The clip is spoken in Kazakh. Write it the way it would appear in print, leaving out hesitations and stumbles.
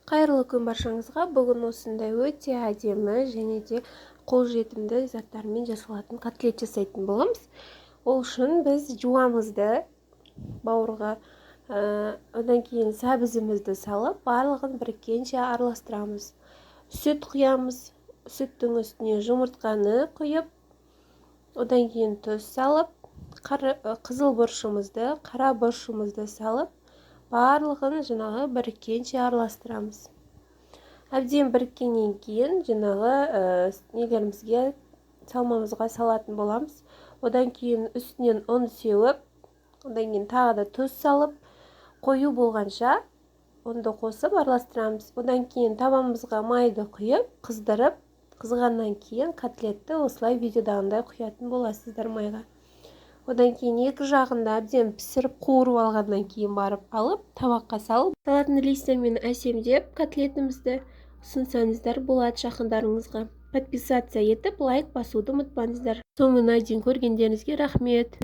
Қайырлы күн баршаңызға. Бүгін осындай өте әдемі және де қолжетімді заттармен жасалатын котлет жасайтын боламыз. Ол үшін біз жуамызды бауырға, одан кейін сәбізімізді салып, барлығын біріккенше араластырамыз. Сүт құямыз, сүттің үстіне жұмыртқаны құйып, одан кейін тұз салып, қызыл бұрышымызды, қара бұрышымызды салып, барлығын жаңағы біріккенше араластырамыз. Әбден біріккеннен кейін жаңағы нелерімізге, салмамызға салатын боламыз. Одан кейін үстінен ұн сеуіп, одан кейін тағы да тұз салып, қою болғанша ұнды қосып араластырамыз. Одан кейін табанымызға майды құйып, қыздырып, қызғаннан кейін котлетті осылай видеодағындай құятын боласыздар майға. Одан кейін екі жағында әбден пісіріп қуырып алғаннан кейін барып алып, табаққа салып, салатын листьямен әсемдеп котлетімізді ұсынсаңыздар болады жақындарыңызға. Подписаться етіп, лайк басуды ұмытпаңыздар. Соңына дейін көргендеріңізге рахмет.